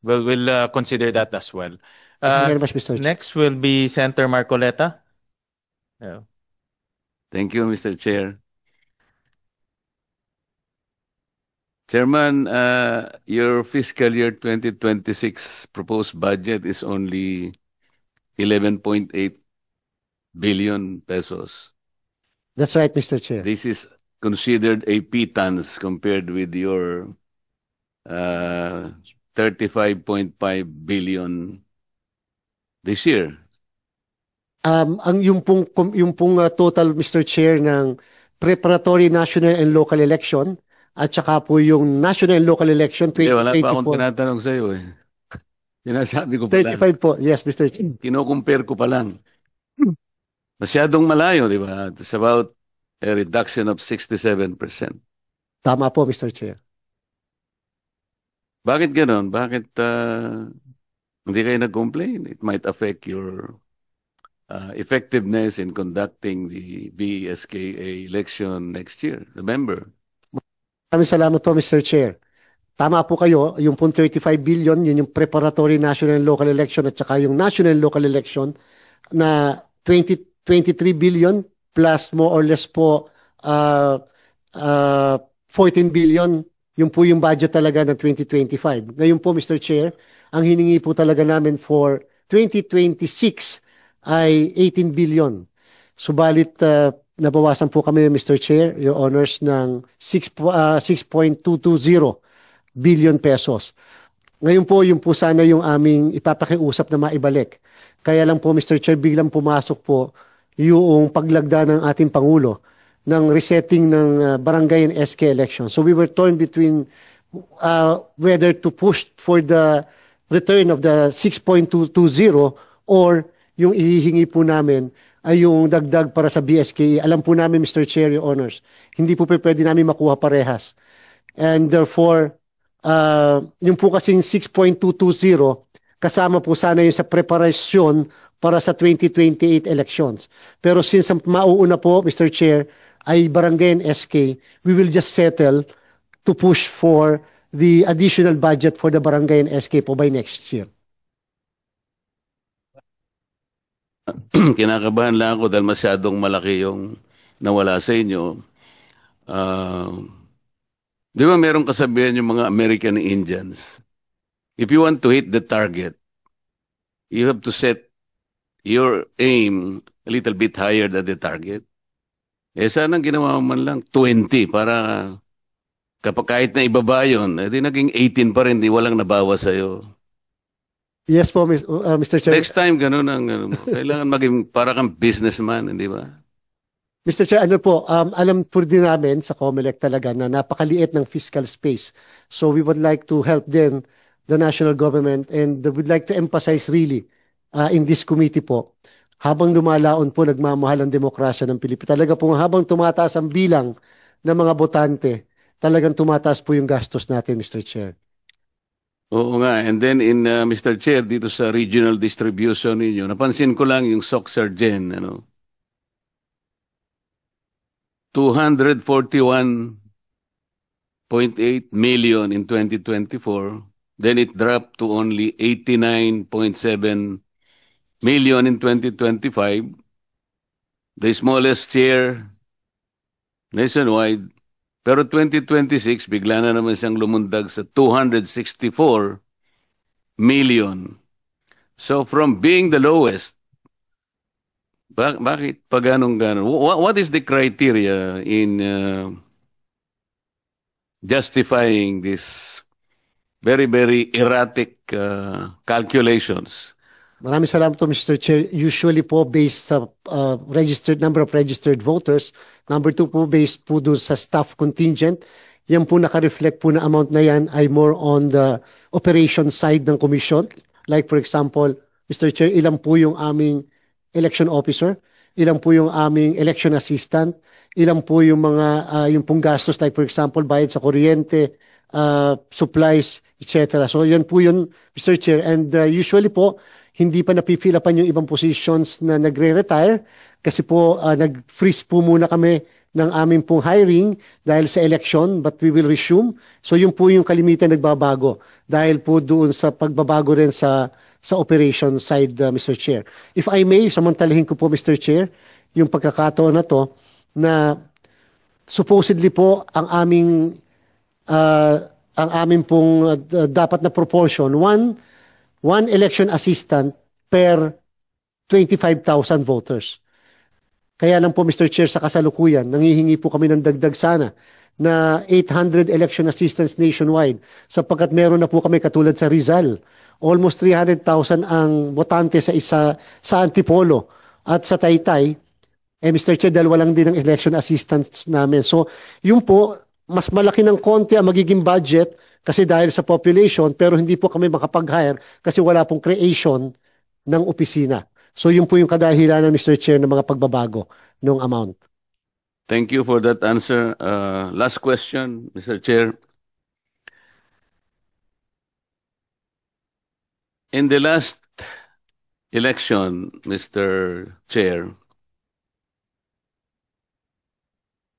We'll consider that as well. Thank you very much, Mr. Chair. Next will be Senator Marcoleta. Yeah. Thank you, Mr. Chair. Chairman, your fiscal year 2026 proposed budget is only 11.8 billion pesos. That's right, Mr. Chair. This is considered a pittance compared with your 35.5 billion this year. Yung pong total, Mr. Chair, ng preparatory national and local election at saka po yung national and local election Hindi, wala pa akong 2024. tinatanong sa'yo eh. Sinasabi ko pa lang. 35 po. Yes, Mr. Chair. Kino-compare ko pa lang. Masyadong malayo, di ba? It's about a reduction of 67%. Tama po, Mr. Chair. Bakit gano'n? Bakit hindi kayo nag-complain? It might affect your effectiveness in conducting the BSKA election next year. Remember? Maraming salamat po, Mr. Chair. Tama po kayo, yung pong 35 billion, yun yung preparatory national and local election at saka yung national and local election na 23 billion plus more or less po 14 billion, yung po yung budget talaga ng 2025. Ngayon po, Mr. Chair, ang hiningi po talaga namin for 2026 ay 18 billion. Subalit, nabawasan po kami, Mr. Chair, Your Honors, ng 6.220 billion pesos. Ngayon po, yung po sana yung aming ipapakiusap na maibalik. Kaya lang po, Mr. Chair, biglang pumasok po yung paglagda ng ating Pangulo ng resetting ng barangay and SK election. So we were torn between whether to push for the return of the 6.220 or yung ihihingi po namin ay yung dagdag para sa BSKE. Alam po namin, Mr. Chair, Your Honors, hindi po pwede namin makuha parehas. And therefore, yung po kasing 6.220, kasama po sana yung sa preparasyon para sa 2028 elections. Pero since mauuna po, Mr. Chair, ay barangay and SK, we will just settle to push for the additional budget for the barangay and SK po by next year. Kinakabahan lang ako dahil masyadong malaki yung nawala sa inyo. Di ba merong kasabihan yung mga American Indians? If you want to hit the target, you have to set your aim a little bit higher than the target. Eh sana ginawa man lang 20 para kapag kahit na ibaba yun, di naging 18 pa rin, di walang nabawa sa'yo. Yes po, Mr. Chair. Next time, ganun ang kailangan maging para kang businessman, hindi ba? Mr. Chair, ano po, alam po din namin sa COMELEC talaga na napakaliit ng fiscal space. So we would like to help then the national government and would like to emphasize really in this committee po, habang lumalaon po nagmamahal ang demokrasya ng Pilipinas. Talaga po habang tumataas ang bilang ng mga botante, talagang tumataas po yung gastos natin, Mr. Chair. Oo nga. And then in Mr. Chair, dito sa regional distribution ninyo, napansin ko lang yung SOC Sargen, 241.8 million in 2024. Then it dropped to only 89.7 million in 2025. The smallest share nationwide. Pero 2026, bigla na naman siyang lumundag sa 264 million. So from being the lowest, bakit pa ganun-ganun? What is the criteria in justifying this very, very erratic calculations? Maraming salamat po, Mr. Chair. Usually po based sa number of registered voters. Number 2 po based po doon sa staff contingent. Yan po naka-reflect po na amount na yan ay more on the operation side ng commission. Like for example, Mr. Chair, ilan po yung aming election officer, ilan po yung aming election assistant, ilan po yung mga yung pong gastos like for example bayad sa kuryente, supplies, etc. So yan po yun, Mr. Chair. And usually po, hindi pa napifill upan yung ibang positions na nagre-retire kasi po nag-freeze po muna kami ng aming pong hiring dahil sa election, but we will resume. So yun po yung kalimitan nagbabago dahil po doon sa pagbabago rin sa operation side, Mr. Chair. If I may, samantalahin ko po, Mr. Chair, yung pagkakataon na to na supposedly po ang aming pong dapat na proportion, one election assistant per 25,000 voters. Kaya lang po, Mr. Chair, sa kasalukuyan, nangihingi po kami ng dagdag sana na 800 election assistants nationwide sapagkat meron na po kami katulad sa Rizal. Almost 300,000 ang botante sa Antipolo at sa Taytay. Mr. Chair, dalawa lang din ang election assistants namin. So, yun po, mas malaki ng konti ang magiging budget kasi dahil sa population, pero hindi po kami makapag-hire kasi wala pong creation ng opisina. So, yun po yung kadahilanan, Mr. Chair, ng mga pagbabago ng amount. Thank you for that answer. Last question, Mr. Chair. In the last election, Mr. Chair,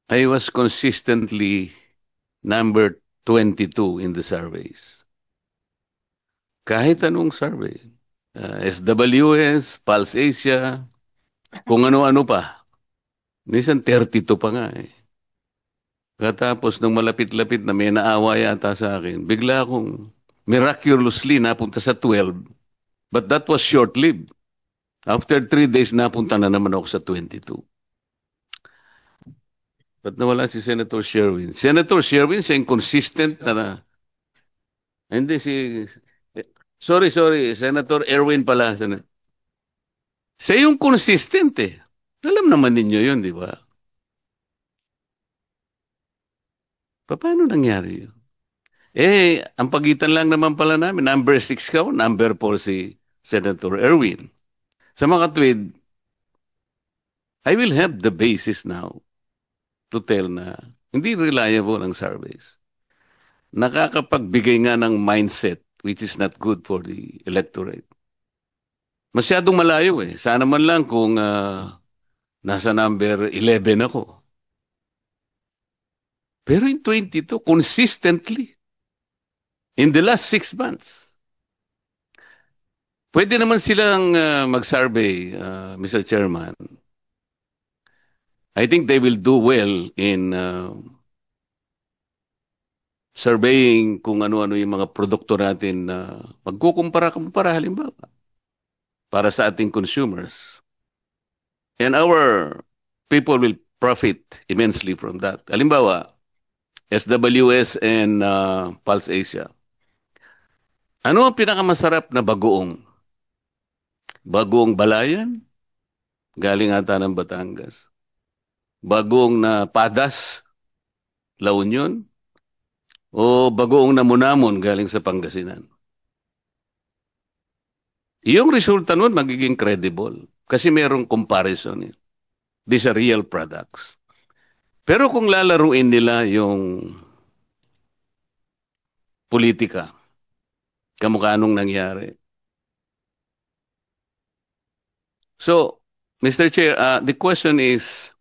I was consistently number 22 in the surveys. Kahit anong survey. SWS, Pulse Asia, kung ano-ano pa. Minsan 32 pa nga eh. Katapos nung malapit-lapit na may naawa yata sa akin, bigla akong miraculously napunta sa 12. But that was short-lived. After 3 days, napunta na naman ako sa 22. Ba't nawala si Senator Sherwin? Senator Sherwin, siya yung consistent na. Hindi, sorry, Senator Erwin pala. Siya yung consistent eh. Alam naman ninyo yun, di ba? Paano nangyari yun? Ang pagitan lang naman pala namin, number 6 ka, number 4 si Senator Erwin. Sa mga tweet, I will have the basis now to tell na hindi reliable ang surveys. Nakakapagbigay nga ng mindset which is not good for the electorate. Masyadong malayo eh. Sana man lang kung nasa number 11 ako. Pero in 22, consistently, in the last 6 months, pwede naman silang mag-survey, Mr. Chairman. I think they will do well in surveying kung ano-ano yung mga produkto natin na magkukumpara halimbawa para sa ating consumers. And our people will profit immensely from that. Halimbawa, SWS and Pulse Asia. Ano ang pinakamasarap na bagoong? Bagoong balayan? Galing ata ng Batangas. Bagoong na padas? La Union? O bagoong na munamon galing sa Pangasinan? Yung resulta nun magiging credible kasi merong comparison. These are real products. Pero kung lalaruin nila yung politika, kamukha nung nangyari. So, Mr. Chair, the question is,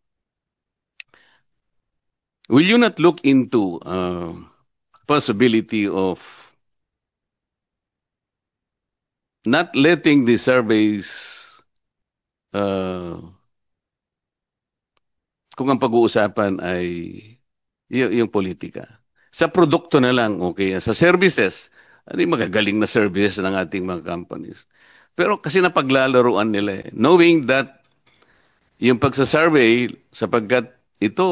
will you not look into possibility of not letting the surveys kung ang pag-uusapan ay yung politika. Sa produkto na lang, okay. Sa services, ano yung magagaling na services ng ating mga companies. Pero kasi napaglalaruan nila eh. Knowing that yung pagsasurvey, sapagkat ito,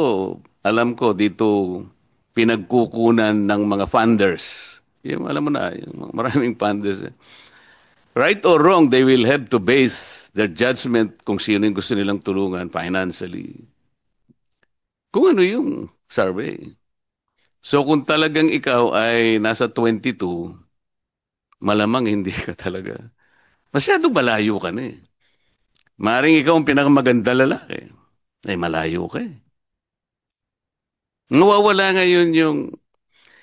alam ko, dito pinagkukunan ng mga funders. Yung, alam mo na, yung maraming funders. Right or wrong, they will have to base their judgment kung sino yung gusto nilang tulungan financially. Kung ano yung survey. So kung talagang ikaw ay nasa 22, malamang hindi ka talaga. Masyado malayo ka na eh. Maring ikaw ang pinakamaganda lalaki. Ay malayo ka eh. Nawawala ngayon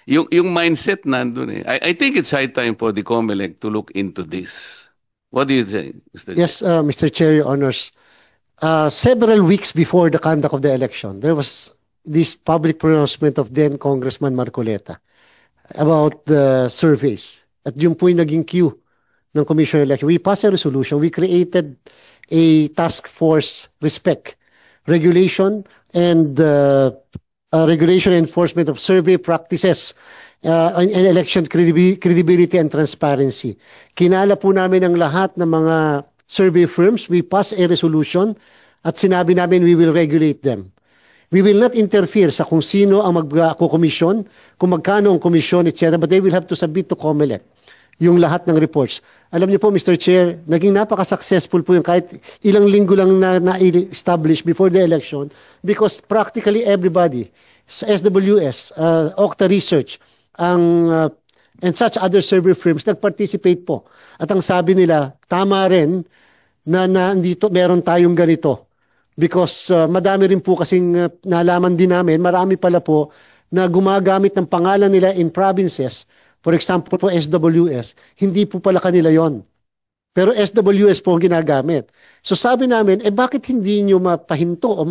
yung mindset nandun eh. I think it's high time for the COMELEC to look into this. What do you think, Mr. Yes, Mr. Chair, Your Honors. several weeks before the conduct of the election, there was this public pronouncement of then Congressman Marcoleta about the surveys. At yung po yung naging cue ng Commission on Election. We passed a resolution. We created a task force respect, regulation and enforcement of survey practices and election credibility and transparency. Kinala po namin ang lahat ng mga survey firms. We passed a resolution at sinabi namin we will regulate them. We will not interfere sa kung sino ang magko-komisyon, kung magkano ang komisyon, etc. But they will have to submit to COMELEC yung lahat ng reports. Alam niyo po, Mr. Chair, naging napaka-successful po yung kahit ilang linggo lang na-establish before the election because practically everybody, sa SWS, Okta Research, and such other survey firms, nag-participate po. At ang sabi nila, tama rin na nandito meron tayong ganito. Because madami rin po kasing nalaman din namin, marami pala po na gumagamit ng pangalan nila in provinces. For example po SWS, hindi po pala kanila yon. Pero SWS po ang ginagamit. So sabi namin, bakit hindi nyo mapahinto o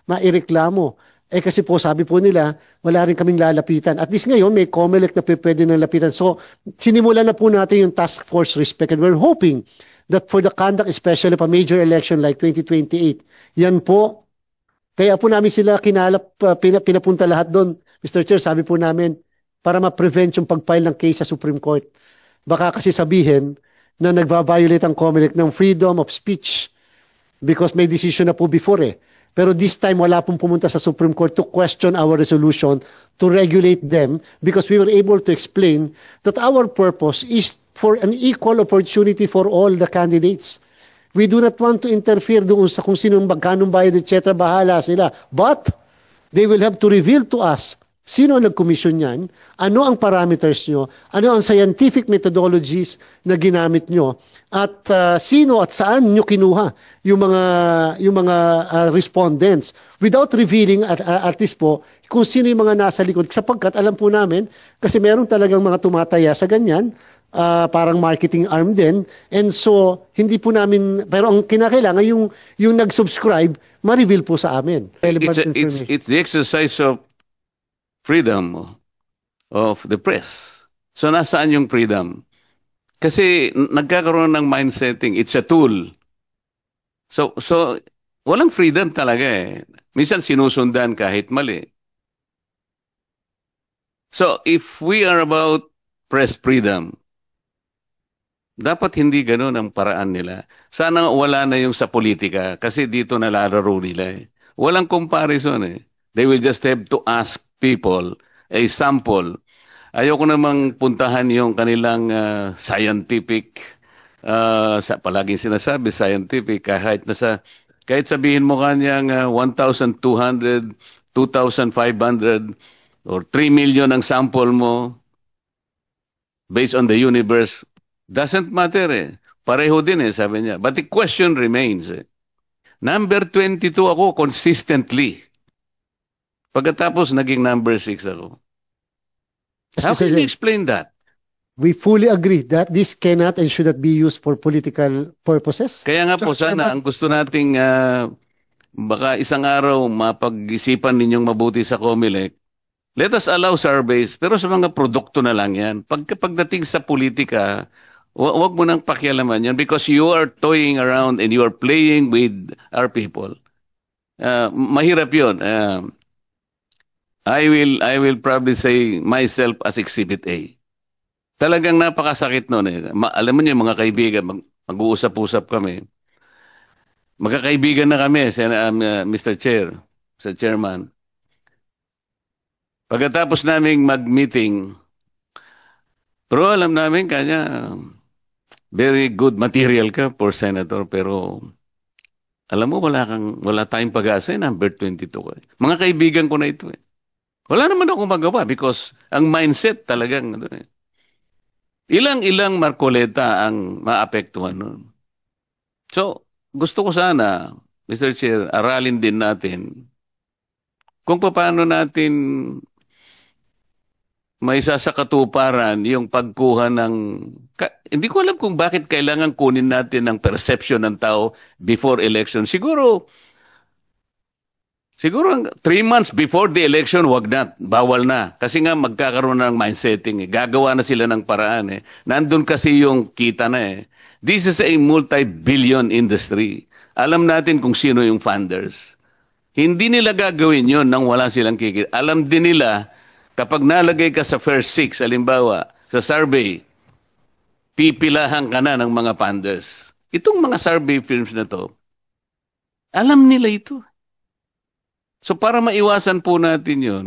maireklamo? Kasi po sabi po nila, wala rin kaming lalapitan. At least ngayon, may COMELEC na pwede nang lapitan. So sinimulan na po natin yung task force respect and we're hoping that for the conduct, especially of a major election like 2028, yan po, kaya po namin sila pinapunta lahat doon. Mr. Chair, sabi po namin, para ma-prevent yung pag-file ng case sa Supreme Court. Baka kasi sabihin na nagva-violate ang COMELEC ng freedom of speech because may decision na po before eh. Pero this time, wala pong pumunta sa Supreme Court to question our resolution to regulate them because we were able to explain that our purpose is for an equal opportunity for all the candidates. We do not want to interfere doon sa kung sino magkanong bayad, etc. Bahala sila. But they will have to reveal to us sino ang nag-commission yan, ano ang parameters nyo, ano ang scientific methodologies na ginamit nyo, at sino at saan nyo kinuha yung mga respondents without revealing at least po kung sino yung mga nasa likod. Sapagkat alam po namin, kasi meron talagang mga tumataya sa ganyan, parang marketing arm din. And so, hindi po namin, pero ang kinakailangan, yung nag-subscribe, ma-reveal po sa amin. It's the exercise of freedom of the press. So, nasaan yung freedom? Kasi nagkakaroon ng mindsetting, it's a tool. So walang freedom talaga eh. Minsan sinusundan kahit mali. So, if we are about press freedom, dapat hindi ganun ang paraan nila. Sana wala na yung sa politika kasi dito nalalaro nila eh. Walang comparison eh. They will just have to ask people a sample. Ayoko namang puntahan yung kanilang scientific, palaging sinasabi scientific, kahit sabihin mo kanyang 1,200, 2,500, or 3 million ang sample mo based on the universe, doesn't matter eh. Pareho din eh, sabi niya. But the question remains eh. Number 22 ako consistently. Pagkatapos naging number 6 ako. How can you explain that? We fully agree that this cannot and should not be used for political purposes. Kaya nga po sana ang gusto nating baka isang araw mapag-isipan ninyong mabuti sa COMELEC. Let us allow surveys pero sa mga produkto na lang yan. Pagdating sa politika, wag mo nang pakialaman yan because you are toying around and you are playing with our people. Mahirap yun. I will probably say myself as Exhibit A. Talagang napakasakit noon eh. Alam mo niyo mga kaibigan, mag-uusap-usap kami. Magkakaibigan na kami, Mr. Chair, Mr. Chairman. Pagkatapos naming mag-meeting, pero alam namin kanya, very good material ka for senator, pero alam mo, wala tayong pag-asa, number 22 ko. Mga kaibigan ko na ito eh. Wala naman ako magawa because ang mindset talagang ilang Marcoleta ang maapektuhan nun. So, gusto ko sana, Mr. Chair, aralin din natin kung paano natin may sasakatuparan yung pagkuha ng Hindi ko alam kung bakit kailangan kunin natin ang perception ng tao before election. Siguro 3 months before the election, wag na, bawal na. Kasi nga magkakaroon na ng mindsetting. Gagawa na sila ng paraan. Nandun kasi yung kita na eh. This is a multi-billion industry. Alam natin kung sino yung funders. Hindi nila gagawin yon nang wala silang kikita. Alam din nila, kapag nalagay ka sa first six, halimbawa, sa survey, pipilahan ka na ng mga funders. Itong mga survey firms na to, alam nila ito. So para maiwasan po natin yun,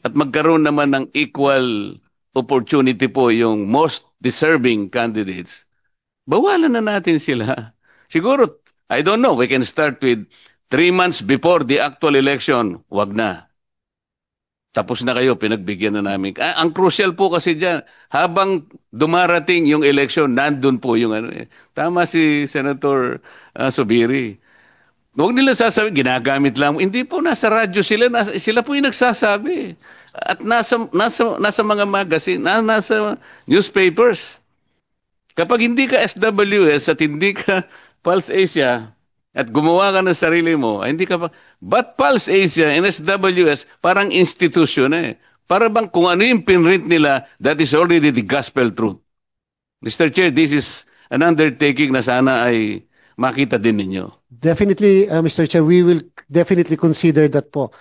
at magkaroon naman ng equal opportunity po yung most deserving candidates, bawalan na natin sila. Siguro, I don't know, we can start with 3 months before the actual election, wag na. Tapos na kayo, pinagbigyan na namin. Ang crucial po kasi dyan, habang dumarating yung election, nandun po yung ano eh. Tama si Senator Subiri. Huwag nila sasabi, ginagamit lang. Hindi po, nasa radyo sila, sila po yung nagsasabi. At nasa mga magazine, nasa newspapers. Kapag hindi ka SWS at hindi ka Pulse Asia at gumawa ka ng sarili mo, hindi ka pa, but Pulse Asia and SWS parang institusyon eh. Para bang kung ano yung pinrint nila, that is already the gospel truth. Mr. Chair, this is an undertaking na sana ay makita din ninyo. Definitely, Mr. Chair, we will definitely consider that po.